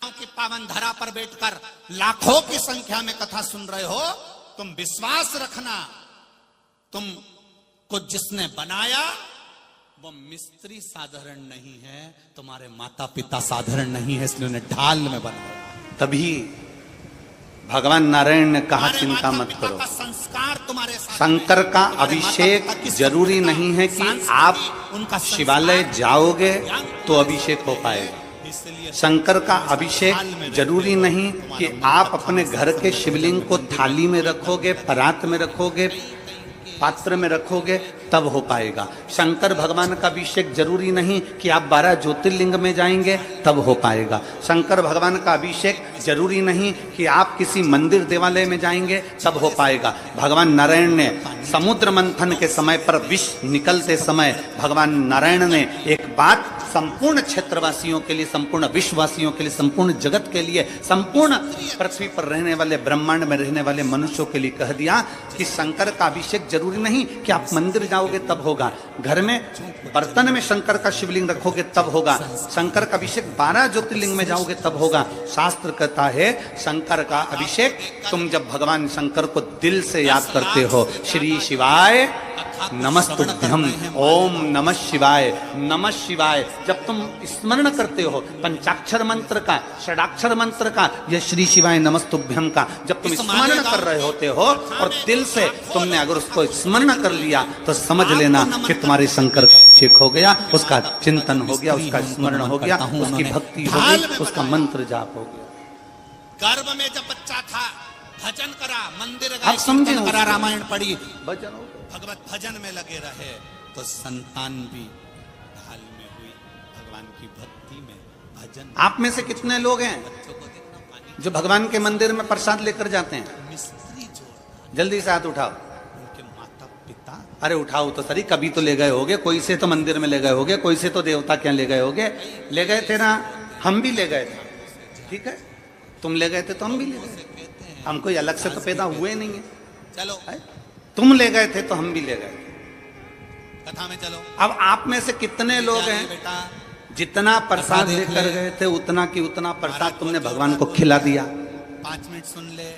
की पावन धरा पर बैठकर लाखों की संख्या में कथा सुन रहे हो, तुम विश्वास रखना, तुमको जिसने बनाया वो मिस्त्री साधारण नहीं है, तुम्हारे माता पिता साधारण नहीं है, इसलिए उन्हें ढाल में बनाया। तभी भगवान नारायण ने कहा चिंता मत करो, संस्कार तुम्हारे शंकर का अभिषेक जरूरी नहीं है कि आप शिवालय जाओगे तो अभिषेक हो पाएगा। शंकर का अभिषेक जरूरी नहीं कि आप अपने घर के शिवलिंग को थाली में रखोगे, परात में रखोगे, पात्र में रखोगे तब हो पाएगा। शंकर भगवान का अभिषेक जरूरी नहीं कि आप 12 ज्योतिर्लिंग में जाएंगे तब हो पाएगा। शंकर भगवान का अभिषेक जरूरी नहीं कि आप किसी मंदिर देवालय में जाएंगे तब हो पाएगा। भगवान नारायण ने समुद्र मंथन के समय पर विष निकलते समय भगवान नारायण ने एक बात संपूर्ण क्षेत्रवासियों के लिए, संपूर्ण विश्ववासियों के लिए, संपूर्ण जगत के लिए, संपूर्ण पृथ्वी पर रहने वाले, ब्रह्मांड में रहने वाले मनुष्यों के लिए कह दिया कि शंकर का अभिषेक जरूरी नहीं कि आप मंदिर जाओगे तब होगा, घर में बर्तन में शंकर का शिवलिंग रखोगे तब होगा, शंकर का अभिषेक 12 ज्योतिर्लिंग में जाओगे तब होगा। शास्त्र कहता है शंकर का अभिषेक तुम जब भगवान शंकर को दिल से याद करते हो, श्री शिवाय नमस्तुभ्यम, ओम नमः शिवाय, नमः शिवाय, जब तुम स्मरण करते हो पंचाक्षर मंत्र का, षडाक्षर मंत्र का, या श्री शिवाय नमस्तुभ्यम का जब तुम स्मरण कर रहे होते हो और दिल से तुमने अगर उसको स्मरण कर लिया तो समझ लेना कि तुम्हारे शंकर का अभिषेक हो गया, उसका चिंतन हो गया, उसका स्मरण हो गया, उसकी भक्ति हो गई, उसका मंत्र जाप हो गया। गर्भ में जब बच्चा था भजन करा, मंदिर आप समझे करा, रामायण पढ़ी, भजन हो, भगवत भजन में लगे रहे तो संतान भी ढाल में हुई, भगवान की भक्ति में, भजन। आप में से कितने लोग हैं बच्चों को देखना पानी जो भगवान के मंदिर में प्रसाद लेकर जाते हैं? मिस्त्री जोड़ता, जल्दी से हाथ उठाओ। उनके माता पिता, अरे उठाओ तो सही, कभी तो ले गए होगे, कोई से तो मंदिर में ले गए होगे, कोई से तो देवता क्या ले गए होगे, ले गए थे ना, हम भी ले गए थे, ठीक है, तुम ले गए थे तो हम भी ले गए, हम कोई अलग से तो पैदा हुए नहीं है, चलो तुम ले गए थे तो हम भी ले गए थे। कथा में चलो। अब आप में से कितने लोग हैं बेटा जितना प्रसाद लेकर गए थे उतना की उतना प्रसाद तुमने भगवान को खिला दिया? 5 मिनट सुन ले,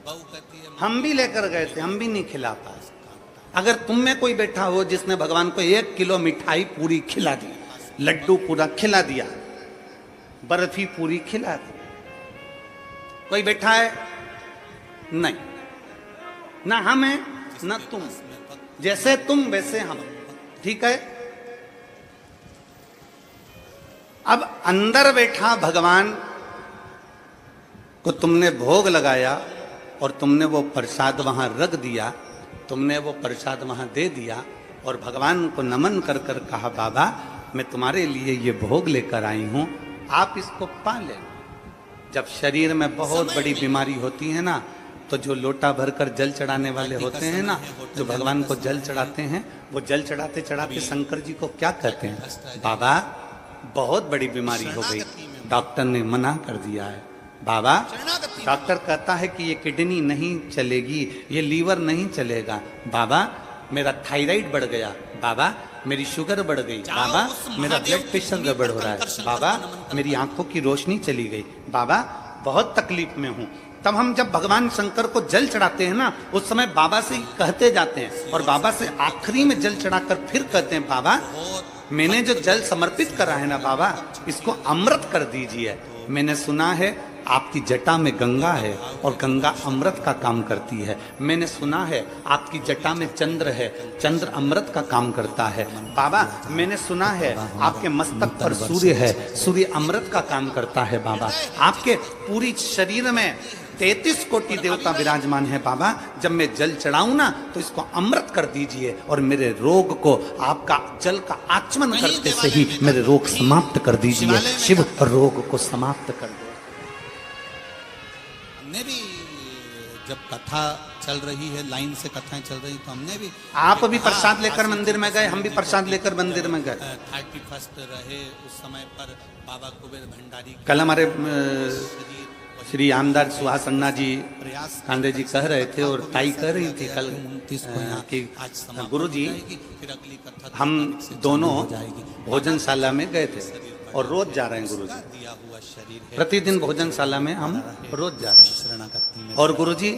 बहू कहती है हम भी लेकर गए थे, हम भी नहीं खिला पाए। अगर तुम में कोई बैठा हो जिसने भगवान को 1 किलो मिठाई पूरी खिला दी, लड्डू पूरा खिला दिया, बर्फी पूरी खिला दी, कोई बैठा है? नहीं, ना हम हैं ना तुम, जैसे तुम वैसे हम, ठीक है। अब अंदर बैठा भगवान को तुमने भोग लगाया और तुमने वो प्रसाद वहां रख दिया, तुमने वो प्रसाद वहां दे दिया और भगवान को नमन कर कर कहा बाबा मैं तुम्हारे लिए ये भोग लेकर आई हूं, आप इसको पा लें। जब शरीर में बहुत बड़ी बीमारी होती है ना तो जो लोटा भरकर जल चढ़ाने वाले होते हैं ना, जो भगवान को जल चढ़ाते हैं, वो जल चढ़ाते चढ़ाते शंकर जी को क्या कहते हैं? बाबा बहुत बड़ी बीमारी हो गई, डॉक्टर ने मना कर दिया है। बाबा, डॉक्टर कहता है कि ये किडनी नहीं चलेगी, ये लीवर नहीं चलेगा, बाबा मेरा थायराइड बढ़ गया, बाबा मेरी शुगर बढ़ गई, बाबा मेरा ब्लड प्रेशर गड़बड़ हो रहा है, बाबा मेरी आंखों की रोशनी चली गई, बाबा बहुत तकलीफ में हूं। तब हम जब भगवान शंकर को जल चढ़ाते हैं ना, उस समय बाबा से कहते जाते हैं और बाबा से आखिरी में जल चढ़ाकर फिर कहते हैं बाबा मैंने जो जल समर्पित करा है ना बाबा, इसको अमृत कर दीजिए। मैंने सुना है आपकी जटा में गंगा है और गंगा अमृत का काम करती है, मैंने सुना है आपकी जटा में चंद्र है, चंद्र अमृत का काम करता है, बाबा मैंने सुना है आपके मस्तक पर सूर्य है, सूर्य अमृत का काम करता है, बाबा आपके पूरी शरीर में 33 कोटि देवता विराजमान है, बाबा जब मैं जल चढ़ाऊं ना तो इसको अमृत कर दीजिए और मेरे रोग को आपका जल का आचमन करते से ही मेरे रोग समाप्त कर दीजिए, शिव रोग को समाप्त कर दो। हमने भी जब कथा चल रही है, लाइन से कथाएं चल रही तो हमने भी, आप भी प्रसाद लेकर मंदिर में गए, हम भी प्रसाद लेकर मंदिर में गए। 31 रहे उस समय पर बाबा कुबेर भंडारी, कल हमारे श्री आमदार सुहास अन्ना जी कांदे जी कह रहे थे और ताई कह रही थी कल कि गुरु जी हम दोनों भोजनशाला में गए थे, और रोज जा रहे हैं गुरु जी। दिया हुआ शरीर है, प्रतिदिन भोजनशाला में हम रोज जा रहे हैं। शरणागति में और गुरु जी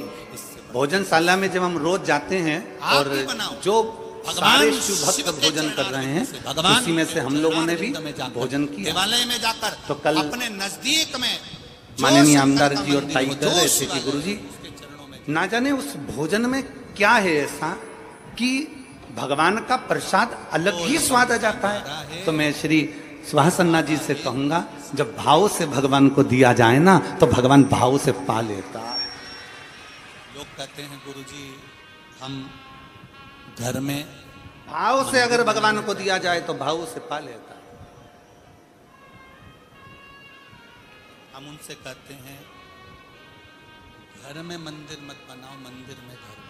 भोजनशाला में जब हम रोज जाते हैं और आप ही बनाओ। जो भगवान सारे शिव भक्त शिव के भोजन कर रहे हैं भगवान उसी में से हम लोगों ने भी भोजन किया। देवालय में जाकर तो कल अपने नजदीक में जो माननीय शंकर आमदार का जी और मंदिर ताई हो, कह जो रहे थे कि शिवालय गुरु जी उसके चरणों में ना जाने उस भोजन में क्या है ऐसा कि भगवान का प्रसाद अलग ही स्वाद आ जाता है। तो मैं श्री सुहासन्ना जी से कहूंगा जब भाव से भगवान को दिया जाए ना तो भगवान भाव से पा लेता है। लोग कहते हैं गुरुजी हम घर में भाव से अगर भगवान को दिया जाए तो भाव से पा लेता है। हम उनसे कहते हैं घर में मंदिर मत बनाओ, मंदिर में घर बनाओ।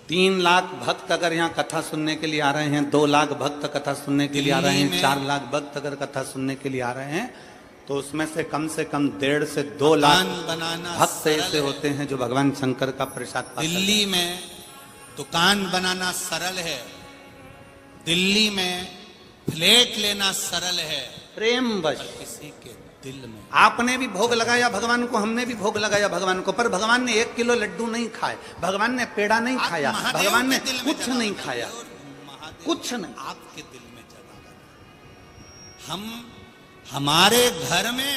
3 लाख भक्त अगर यहाँ कथा सुनने के लिए आ रहे हैं, 2 लाख भक्त कथा सुनने के लिए आ रहे हैं, 4 लाख भक्त अगर कथा सुनने के लिए आ रहे हैं तो उसमें से कम 1.5 से 2 लाख बनाना भक्त ऐसे होते हैं जो भगवान शंकर का प्रसाद पाते हैं। दिल्ली में दुकान बनाना सरल है, दिल्ली में फ्लैट लेना सरल है, प्रेम बश किसी के दिल में आपने भी भोग लगाया भगवान को, हमने भी भोग लगाया भगवान को, पर भगवान ने 1 किलो लड्डू नहीं खाए, भगवान ने पेड़ा नहीं खाया, महादेव भगवान ने के दिल में कुछ जगह नहीं बनाई खाया, और महादेव कुछ नहीं। आपके दिल में जगह बनाई। हम हमारे घर में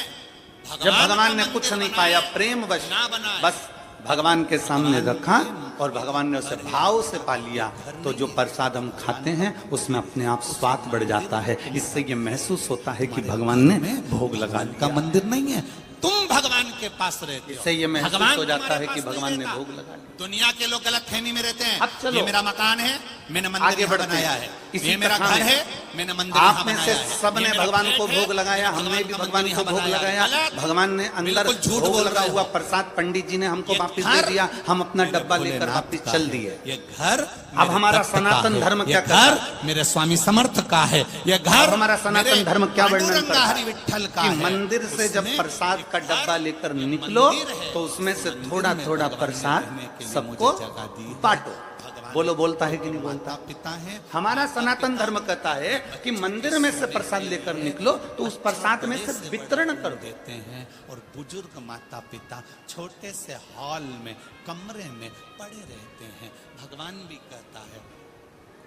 जब भगवान ने कुछ नहीं पाया प्रेम बश ना बनाए, बस भगवान के सामने रखा और भगवान ने उसे भाव से पा लिया तो जो प्रसाद हम खाते हैं उसमें अपने आप स्वाद बढ़ जाता है। इससे ये महसूस होता है कि भगवान ने भोग लगा का लिया। मंदिर नहीं है, तुम भगवान के पास रहते हो। इससे ये महसूस भगवान हो जाता तुम्हारे है कि पास नहीं भगवान ने रहता। भोग लगा लिया। दुनिया के लोग गलत फहमी में रहते हैं। अब चलो। ये मेरा मकान है, मैंने मंदिर आगे यहाँ बढ़ते बनाया हैं। है, इसी ये मेरा कथा घर में है, मैंने मंदिर यहाँ आप में बनाया से है। सब ये ने मेरा भगवान को फ्लैट है, भोग लगाया, मैंने हमने भी का भगवान मंदिर को यहाँ भोग बनाया है। लगाया। गलत। भगवान ने अंदर बिल्कुल झूठ भोग बोल लगा रहे हो। हुआ प्रसाद पंडित जी ने हमको ये वापस दे घर दिया, हम अपना मेरे डब्बा लेकर भोलेनाथ वापस का चल है। दिए। ये घर अब मेरे हमारा भक्त का सनातन है। धर्म ये क्या घर कहता है? मेरे स्वामी समर्थ का है। ये घर अब हमारा सनातन मेरे धर्म क्या वर्णन पांडुरंगा करता है? हरि विठ्ठल का कि है। मंदिर से जब उसमें प्रसाद का एक डब्बा घर लेकर निकलो मंदिर है। तो उसमें से मंदिर थोड़ा में थोड़ा भगवान ने प्रसाद रहने के लिए सबको मुझे जगह दी है। बांटो। भगवान बोलो बोलता है कि नहीं बोलता? माता पिता है, हमारा सनातन धर्म कहता है कि मंदिर में से प्रसाद लेकर निकलो तो उस प्रसाद में से वितरण कर दो। देते हैं और बुजुर्ग माता पिता छोटे से हॉल में कमरे में पड़े रहते हैं। भगवान भी कहता है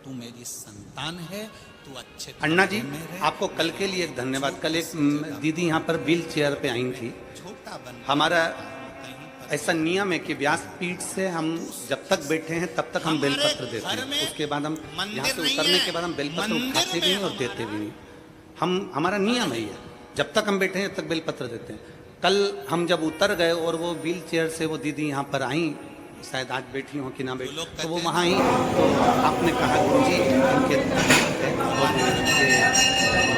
तू मेरी संतान है, तू अच्छे अन्ना जी कमरे में रह। आपको कल के लिए एक धन्यवाद। कल एक दीदी यहाँ पर व्हील चेयर पे आई थी। छोटा बन हमारा कहीं पर ऐसा नियम है कि व्यासपीठ से हम जब तक बैठे हैं तब तक हम बेलपत्र देते घर हैं, में उसके बाद हम मंदिर यहाँ से नहीं उतरने है। के बाद हम बेलपत्र मंदिर उठाते भी में नहीं और देते भी नहीं। हम हमारा नियम है ये, जब तक हम बैठे हैं तब तक बेलपत्र देते हैं। कल हम जब उतर गए और वो व्हील चेयर से वो दीदी यहाँ पर आई, शायद आज बैठी हो कि ना बैठी, लोग तो वो कहते वहाँ आई तो आपने कहा गुरुजी इनके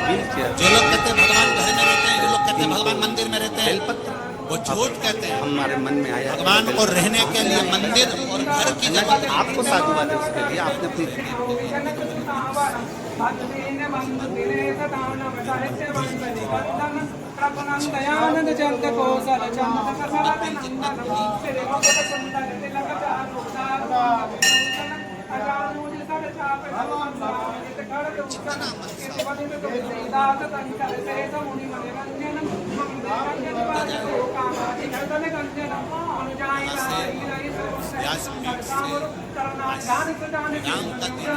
व्हील चेयर जो लोग कहते हैं भगवान घर में रहते हैं, जो लोग कहते हैं भगवान मंदिर में रहते हैं, बेलपत्र वो झूठ कहते हैं। हमारे मन में आया भगवान को रहने के लिए मंदिर और घर की अन्ना जगह जी, आपको साधुवाद है उसके लिए, आपने अपनी व्यासपीठ से राम का दिन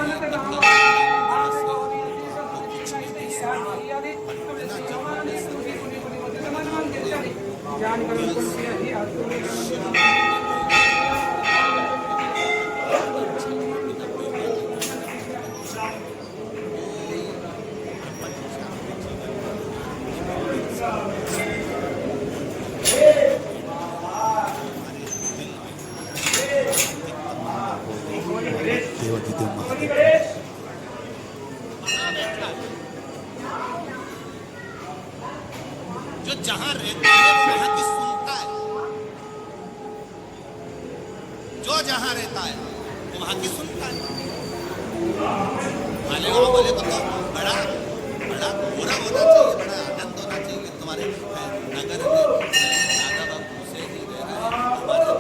देवाधिदेव महादेव जो जहां रहता है वो वहां की सुनता है, जो जहां रहता है वो वहां की सुनता है। मालेगांव वाले को तो बड़ा बड़ा पूरा होना चाहिए, बड़ा आनंद होना चाहिए कि तुम्हारे नगर में दादा बाबू से ही रह रहे हैं, हमारे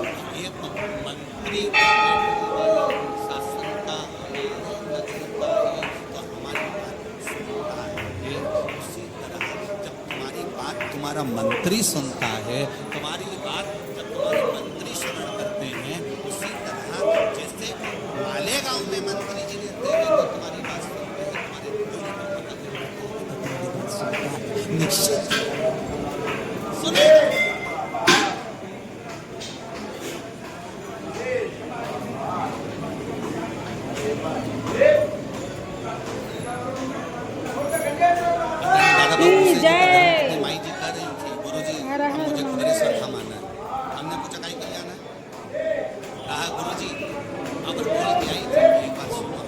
एक मंत्री शासन का तो हमारे तुम्हारा मंत्री सुनता है, तुम्हारी बात जब तुम्हारे मंत्री श्रवण करते हैं, उसी तरह जैसे मालेगांव में मंत्री जी रहते हैं तो तुम्हारी बात सुनते हैं, तुम्हारे निश्चित सुनेगा। माई जी कह रही थी, गुरु जी मुझे खबरेश्वर धाम आना है। हमने पूछा काहे के लिए आना है? कहा गुरु जी अब बोल के आई थी, एक बात सुनो।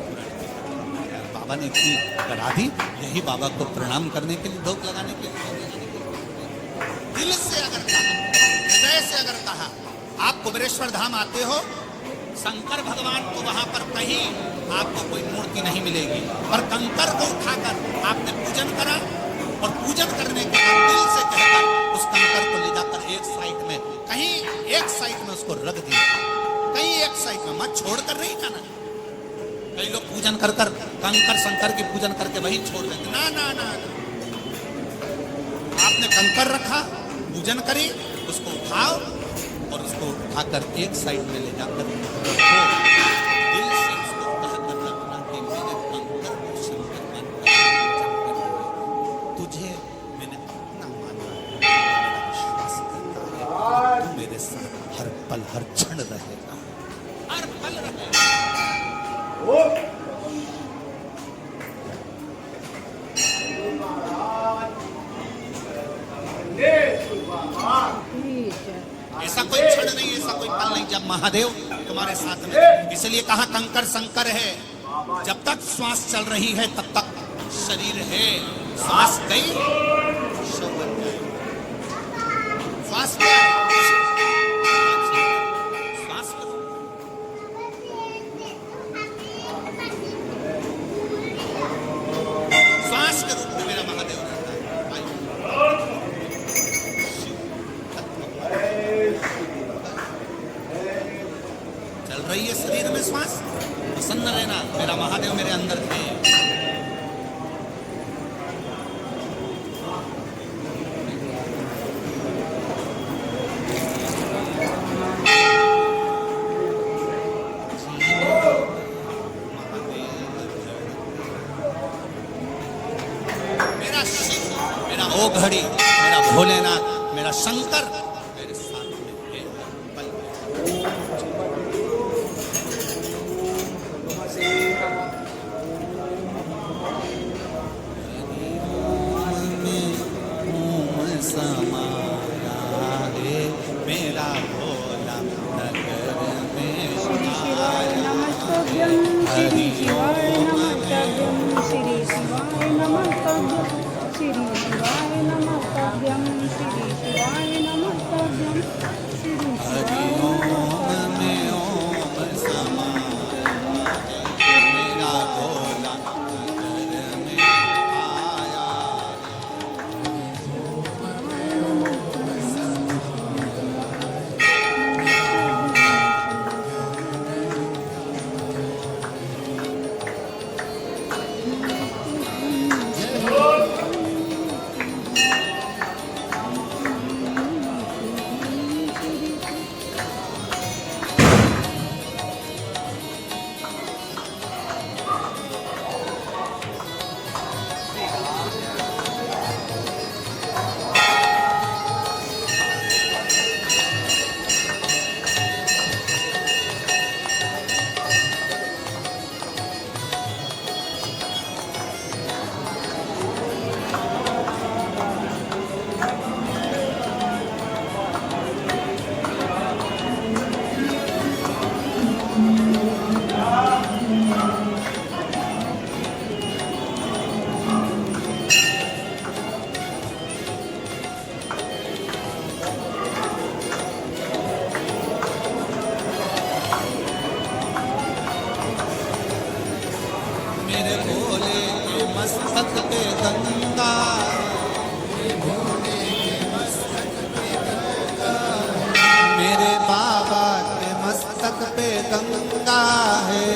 बाबा ने की करा दी, यही बाबा को प्रणाम करने के लिए, धोख लगाने के लिए, दिल से अगर कहा, हृदय से अगर कहा, आप कुबेरेश्वर धाम आते हो, शंकर भगवान को वहां पर कहीं आपको कोई मूर्ति नहीं मिलेगी, पर कंकर को उठाकर आपने पूजन करा और पूजन करने के बाद दिल से कहकर उस कंकर को ले जाकर एक साइड में, कहीं एक साइड में उसको रख दिया, कहीं एक साइड में, मत छोड़ कर नहीं जाना। कई लोग पूजन कर कर कंकर शंकर की पूजन करके वही छोड़ देंगे, ना ना ना, ना। आपने कंकर रखा, पूजन करी, उसको उठाओ और उसको उठाकर एक साइड में ले जाकर रखो, दिल से उसको कहकर रखना कि मेरे कंकर को शंकर मानकर तुझे मैंने अपना माना, मेरा विश्वास करता है तू मेरे साथ हर पल हर क्षण रहेगा, हर पल रहेगा। ऐसा कोई क्षण नहीं, ऐसा कोई पल नहीं जब महादेव तुम्हारे साथ में। इसलिए कहा कंकर शंकर है, जब तक श्वास चल रही है तब तक शरीर है, श्वास गई शव बन जाए। श्वास क्या है? श्वास करो, श्वास के रूप में मेरा महादेव रहता है। चल रही है शरीर में श्वास, प्रसन्न रहना, मेरा महादेव मेरे अंदर थे। मेरा शिव, मेरा ओ घड़ी, मेरा भोलेनाथ, मेरा शंकर मेरे साथ में है पल में समाया है, मेरा भोला नगर में श्री शिवाय नमस्तभ्यं श्री शिवाय नमस्तभ्यं श्री शिवाय नमस्तभ्यं श्री शिवाय नमस्तभ्यं श्री शिवाय नमस्तभ्यं श्री शिवाय ओम में ओम समाया है, मेरा भोला नगर में आया। मेरे भोले के मस्तक पे गंगा, मेरे बाबा के मस्तक पे गंगा है।